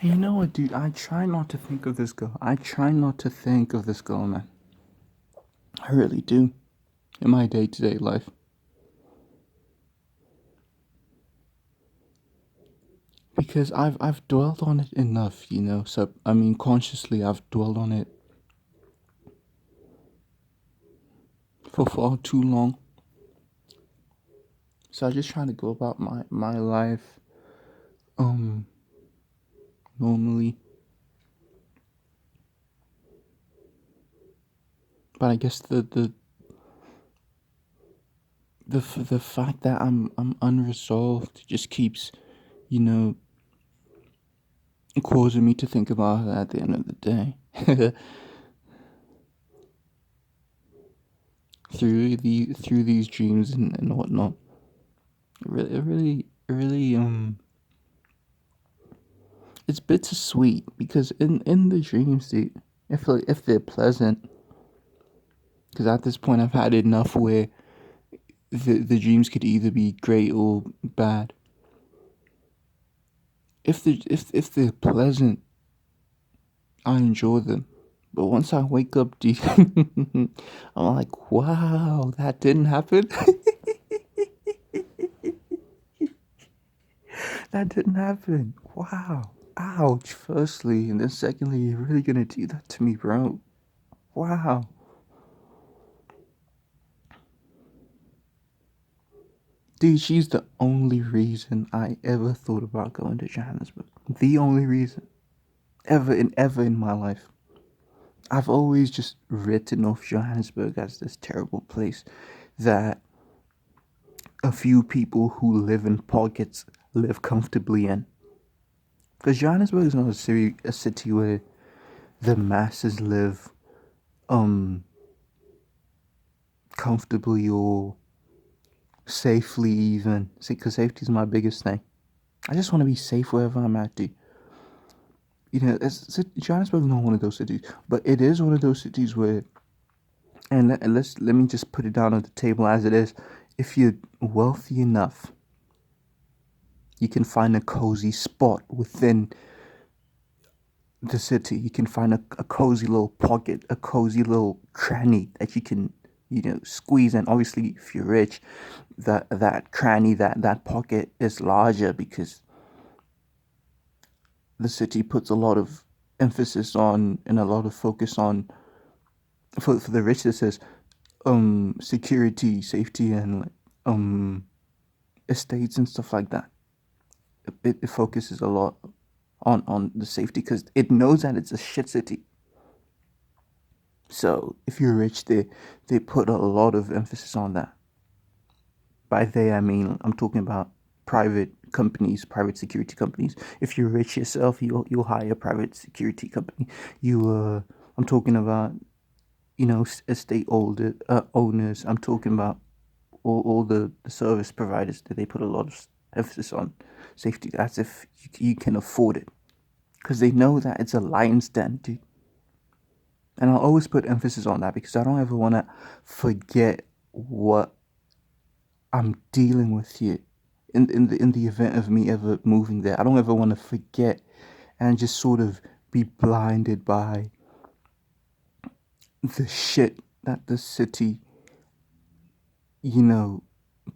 And you know what, dude? I try not to think of this girl. I try not to think of this girl, man. I really do. In my day-to-day life. Because I've dwelled on it enough, you know. So I mean, consciously, I've dwelled on it for far too long. So I just try to go about my life, um, normally. But I guess the fact that I'm unresolved just keeps, you know, causing me to think about her at the end of the day. through these dreams and whatnot. It really it's bittersweet because in the dreams, dude, if they're pleasant, because at this point I've had enough where the dreams could either be great or bad. If they're pleasant, I enjoy them. But once I wake up, dude, I'm like, wow, that didn't happen. That didn't happen. Wow. Ouch, firstly. And then secondly, you're really gonna do that to me, bro. Wow. Dude, she's the only reason I ever thought about going to Johannesburg. The only reason. Ever in my life. I've always just written off Johannesburg as this terrible place that a few people who live in pockets live comfortably in. Because Johannesburg is not a city where the masses live um comfortably or safely even. See, because safety is my biggest thing. I just want to be safe wherever I'm at, dude. You know, Johannesburg is not one of those cities, but it is one of those cities where, and let me just put it down on the table as it is. If you're wealthy enough, you can find a cozy spot within the city. You can find a cozy little pocket, a cozy little cranny that you can, you know, squeeze. And obviously, if you're rich, that cranny, that pocket is larger because the city puts a lot of emphasis on and a lot of focus on for the rich. This is security, safety, and like estates and stuff like that. It focuses a lot on the safety because it knows that it's a shit city. So if you're rich, they put a lot of emphasis on that. By they, I mean I'm talking about private companies, private security companies. If you're rich yourself, you'll hire a private security company. I'm talking about, you know, owners. I'm talking about all the service providers that they put a lot of emphasis on safety. As if you can afford it, because they know that it's a lion's den, dude. And I'll always put emphasis on that because I don't ever want to forget what I'm dealing with here. In the event of me ever moving there, I don't ever want to forget and just sort of be blinded by the shit that the city, you know,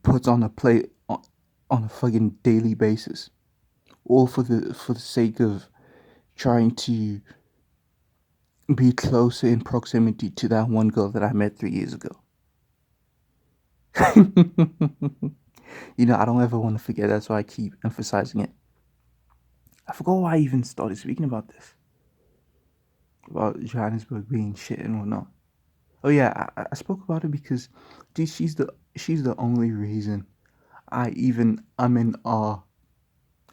puts on a plate on a fucking daily basis, all for the sake of trying to be closer in proximity to that one girl that I met 3 years ago. You know, I don't ever want to forget. That's why I keep emphasizing it. I forgot why I even started speaking about this, about Johannesburg being shit and whatnot. Oh yeah, I spoke about it because, dude, she's the only reason I'm in awe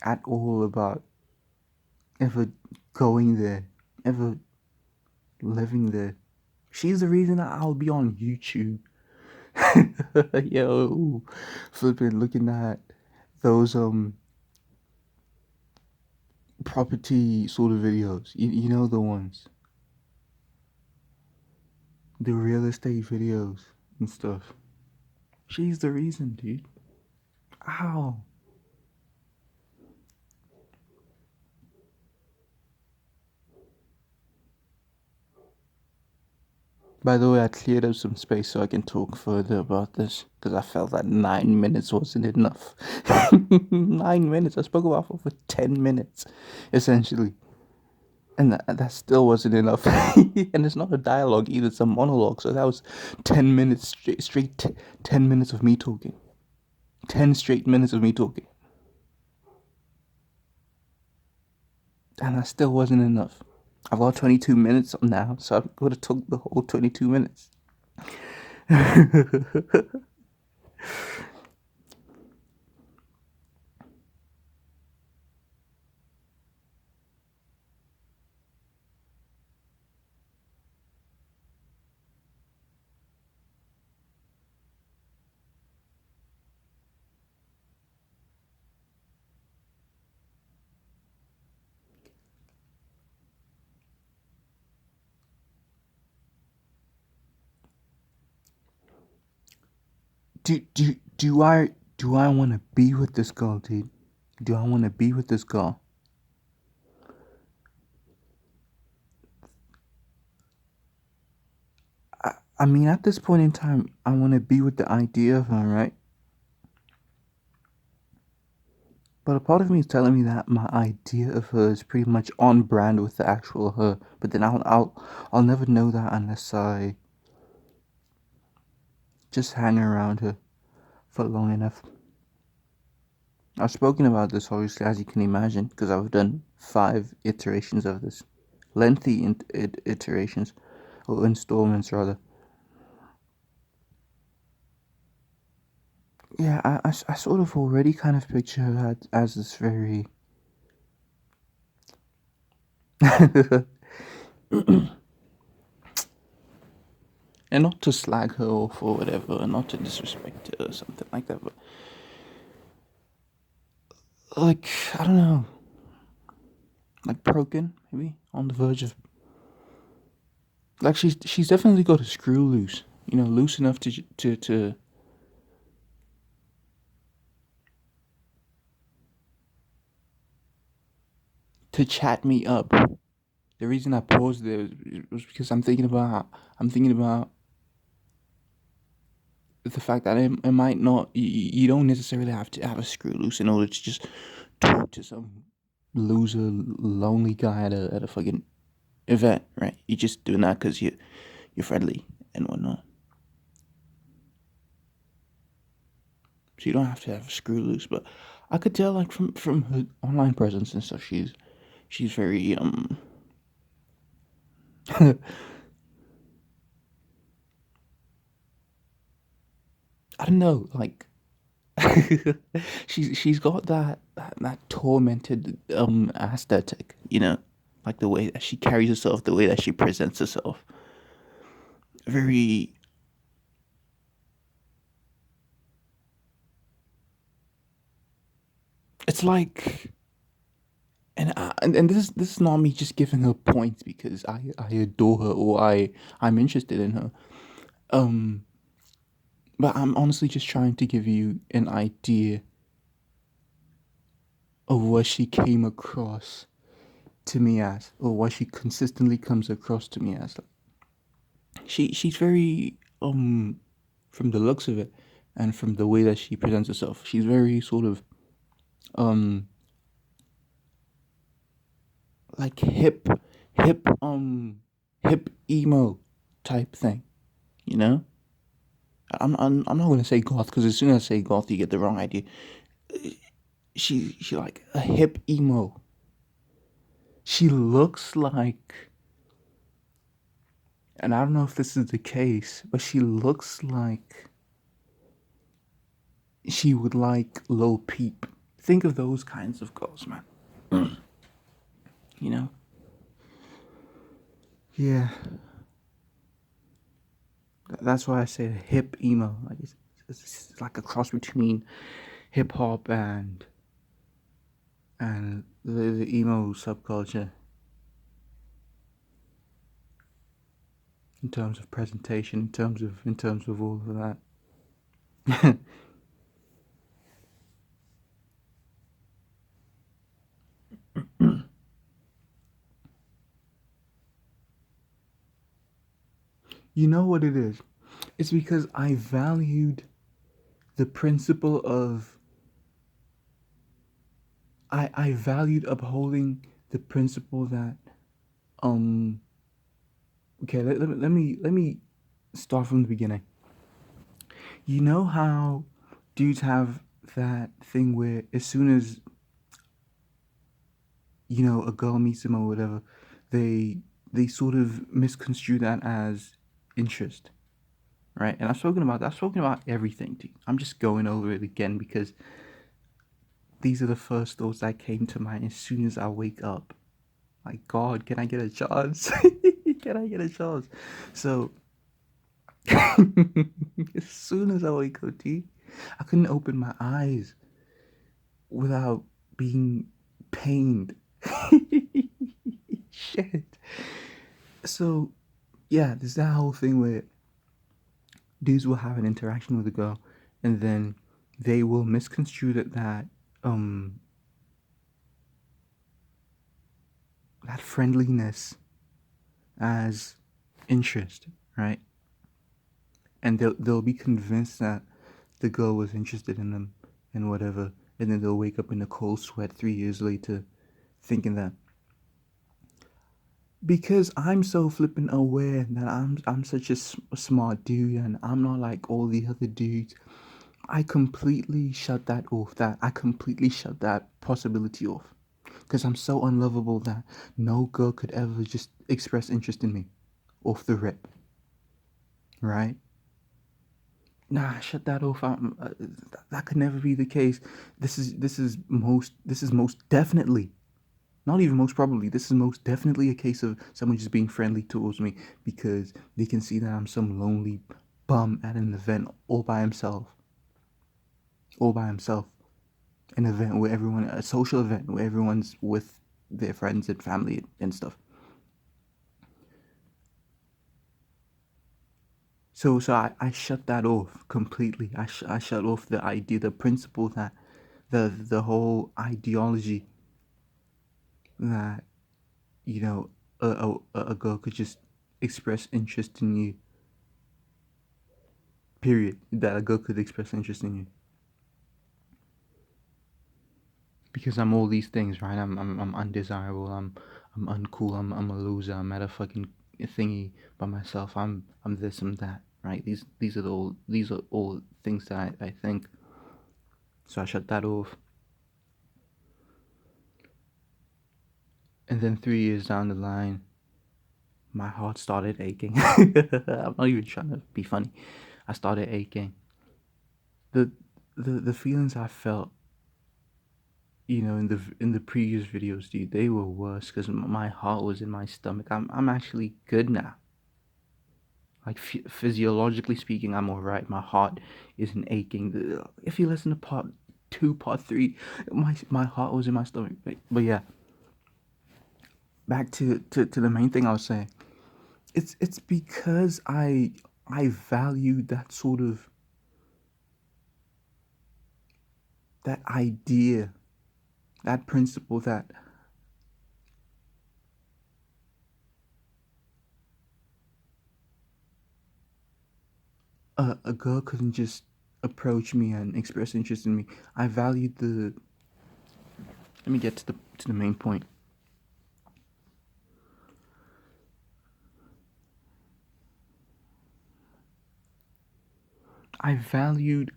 at all about ever going there, ever living there. She's the reason that I'll be on YouTube. Yo, flipping looking at those property sort of videos. You know the ones, the real estate videos and stuff. She's the reason, dude. Ow. By the way, I cleared up some space so I can talk further about this because I felt that 9 minutes wasn't enough. 9 minutes. I spoke about for 10 minutes, essentially, and that still wasn't enough. And it's not a dialogue either; it's a monologue. So that was 10 minutes straight 10 minutes of me talking. 10 straight minutes of me talking, and that still wasn't enough. I've got 22 minutes now, so I'm going to talk the whole 22 minutes. Do I want to be with this girl, dude? Do I want to be with this girl? I mean, at this point in time, I want to be with the idea of her, right? But a part of me is telling me that my idea of her is pretty much on brand with the actual her. But then I'll never know that unless I just hang around her for long enough. I've spoken about this, obviously, as you can imagine, because I've done 5 iterations of this. Lengthy iterations, or installments, rather. Yeah, I sort of already kind of picture her as this very. And not to slag her off or whatever, and not to disrespect her or something like that, but. Like, I don't know. Like broken, maybe? On the verge of. Like, she's definitely got a screw loose. You know, loose enough to chat me up. The reason I paused there was because I'm thinking about the fact that it might not. You don't necessarily have to have a screw loose in order to just talk to some loser, lonely guy at a fucking event, right? You're just doing that because you're friendly and whatnot. So you don't have to have a screw loose, but I could tell like from her online presence and stuff, she's very I don't know, like she's got that tormented aesthetic, you know, like the way that she carries herself, the way that she presents herself. Very. It's like, and this is not me just giving her points because I adore her or I'm interested in her. Um, but I'm honestly just trying to give you an idea of what she came across to me as, or what she consistently comes across to me as. She's very from the looks of it, and from the way that she presents herself, she's very sort of um like hip hip emo type thing, you know. I'm not gonna say goth because as soon as I say goth, you get the wrong idea. She like a hip emo. She looks like, and I don't know if this is the case, but she looks like she would like Lil Peep. Think of those kinds of girls, man. You know? Yeah. That's why I say hip emo. Like it's like a cross between hip hop and the emo subculture in terms of presentation, in terms of all of that. You know what it is? It's because I valued the principle of I valued upholding the principle that um okay, let me start from the beginning. You know how dudes have that thing where as soon as a girl meets them or whatever, they they sort of misconstrue that as interest, right? And I've spoken about everything, dude. I'm just going over it again because these are the first thoughts that came to mind as soon as I wake up. Like, God, can I get a chance? Can I get a chance? So, as soon as I wake up, dude, I couldn't open my eyes without being pained. Shit. So, yeah, there's that whole thing where dudes will have an interaction with a girl and then they will misconstrue um that friendliness as interest, right? And they'll be convinced that the girl was interested in them and whatever, and then they'll wake up in a cold sweat 3 years later thinking that because I'm so flippin' aware that I'm such a smart dude and I'm not like all the other dudes, I completely shut that off. That I completely shut that possibility off because I'm so unlovable that no girl could ever just express interest in me off the rip, right? Nah, shut that off. That could never be the case. This is most definitely, not even most probably. This is most definitely a case of someone just being friendly towards me because they can see that I'm some lonely bum at an event all by himself. An event where a social event where everyone's with their friends and family and stuff. So I shut that off completely. I shut off the idea, the principle that the whole ideology that you know a girl could just express interest in you. Period. That a girl could express interest in you because I'm all these things, right? I'm undesirable. I'm uncool. I'm a loser. I'm at a fucking thingy by myself. I'm this. I'm that. Right? These are all things that I think. So I shut that off. And then 3 years down the line, my heart started aching. I'm not even trying to be funny. I started aching. The the feelings I felt, in the previous videos, dude, they were worse because my heart was in my stomach. I'm actually good now. Like physiologically speaking, I'm alright. My heart isn't aching. If you listen to part 2, part 3, my heart was in my stomach. But yeah, back to the main thing I was saying. It's because I value that sort of that idea, that principle that a girl couldn't just approach me and express interest in me. I valued the. Let me get to the main point. I valued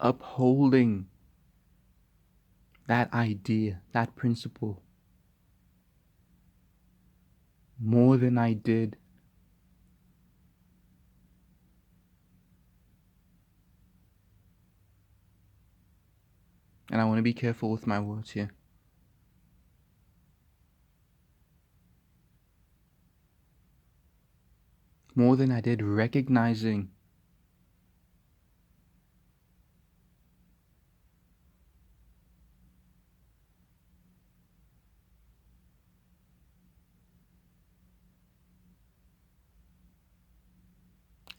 upholding that idea, that principle, more than I did. And I want to be careful with my words here. More than I did recognizing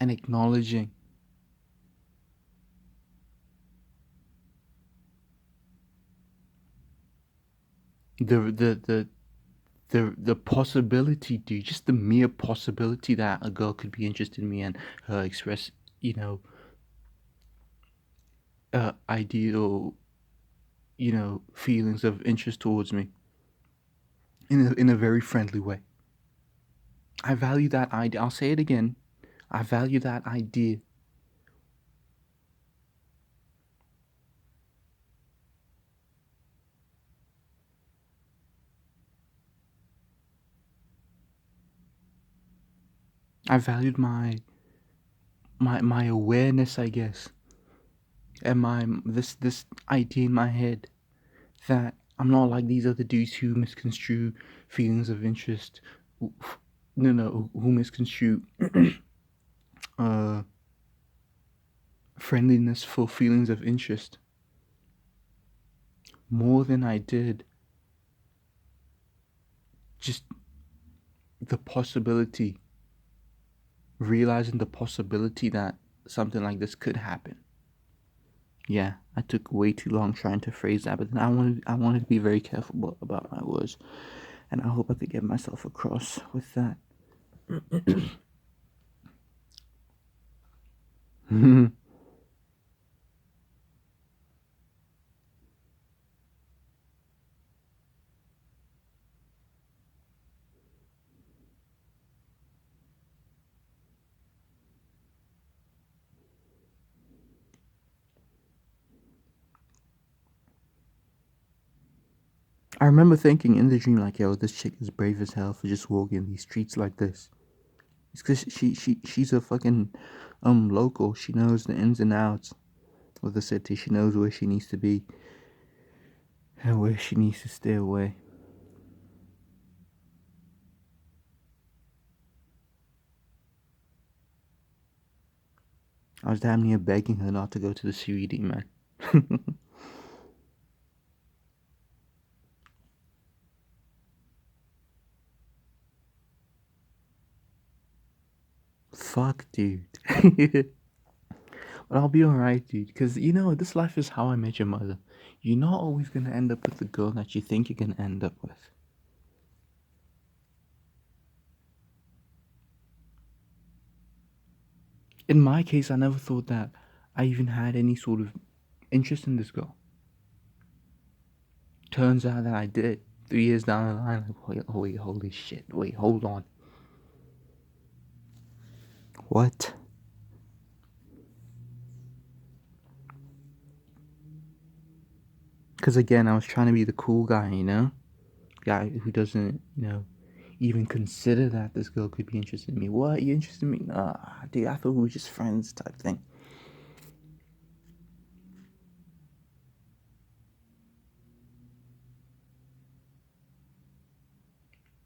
and acknowledging the the possibility, dude, just the mere possibility that a girl could be interested in me and express, you know, ideal, feelings of interest towards me in a very friendly way. I value that idea. I'll say it again. I value that idea. I valued my awareness, I guess, and my this idea in my head that I'm not like these other dudes who misconstrue feelings of interest. No, who misconstrue uh friendliness for feelings of interest more than I did just the possibility, realizing the possibility that something like this could happen. Yeah, I took way too long trying to phrase that, but then I wanted to be very careful about my words, and I hope I could get myself across with that. I remember thinking in the dream, like, yo, this chick is brave as hell for just walking these streets like this. It's because she's a fucking local. She knows the ins and outs of the city. She knows where she needs to be and where she needs to stay away. I was damn near begging her not to go to the CBD, man. Fuck, dude. But I'll be alright, dude. Because, this life is how I met your mother. You're not always going to end up with the girl that you think you're going to end up with. In my case, I never thought that I even had any sort of interest in this girl. Turns out that I did. 3 years down the line, like, wait, holy shit. Wait, hold on. What? Because again, I was trying to be the cool guy, Guy who doesn't, even consider that this girl could be interested in me. What? You interested in me? Nah, dude, I thought we were just friends type thing.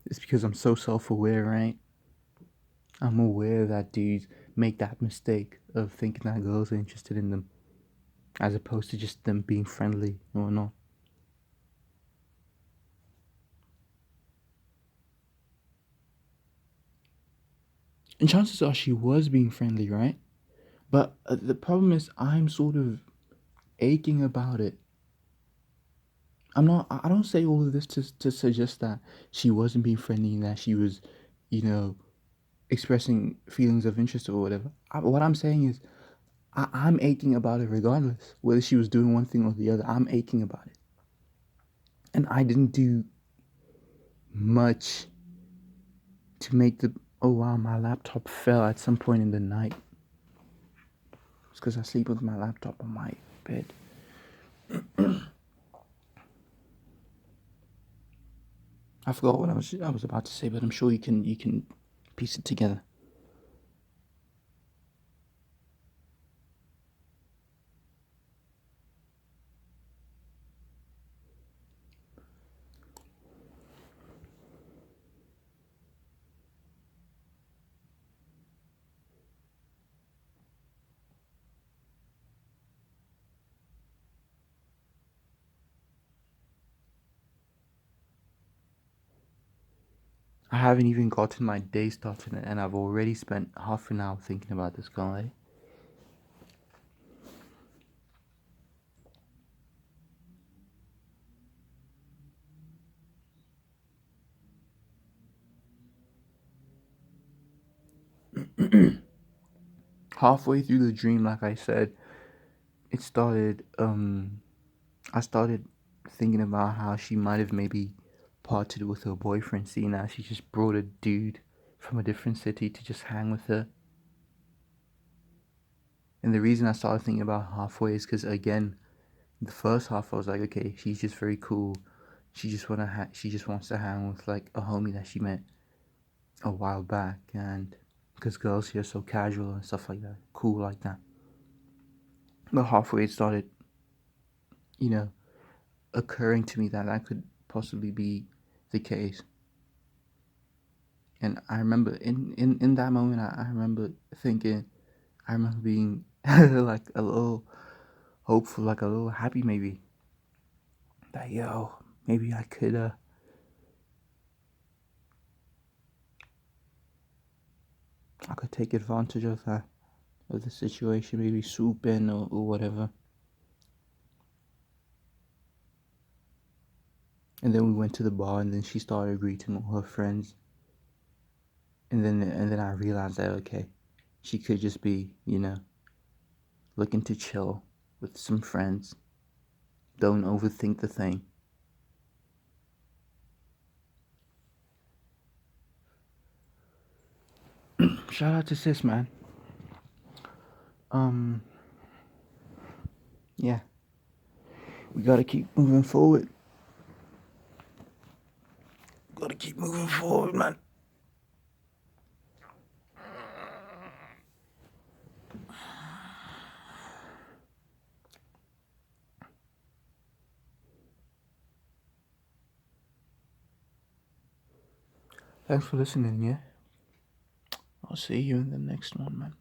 It's because I'm so self-aware, right? I'm aware that dudes make that mistake of thinking that girls are interested in them, as opposed to just them being friendly or not. And chances are she was being friendly, right? But the problem is, I'm sort of aching about it. I'm not. I don't say all of this to suggest that she wasn't being friendly and that she was, you know, expressing feelings of interest or whatever. What I'm saying is, I'm aching about it regardless, whether she was doing one thing or the other. I'm aching about it, and I didn't do much to make the. Oh wow, my laptop fell at some point in the night. It's because I sleep with my laptop on my bed. I forgot what I was about to say, but I'm sure you can piece it together. I haven't even gotten my day started, and I've already spent half an hour thinking about this guy. Halfway through the dream, like I said, it started. I started thinking about how she might have maybe parted with her boyfriend, seeing that she just brought a dude from a different city to just hang with her. And the reason I started thinking about halfway is because, again, the first half I was like, okay, she's just very cool. She just wants to hang with like a homie that she met a while back, and because girls here are so casual and stuff like that, cool like that. But halfway it started, you know, occurring to me that that could possibly be the case. And I remember in that moment, I remember thinking, I remember being like a little hopeful, like a little happy maybe, that yo, maybe I could take advantage of that, of the situation, maybe swoop in or whatever. And then we went to the bar, and then she started greeting all her friends. And then I realized that, okay, she could just be, looking to chill with some friends. Don't overthink the thing. Shout out to sis, man. Um, yeah, we gotta keep moving forward. Gotta keep moving forward, man. Thanks for listening, yeah? I'll see you in the next one, man.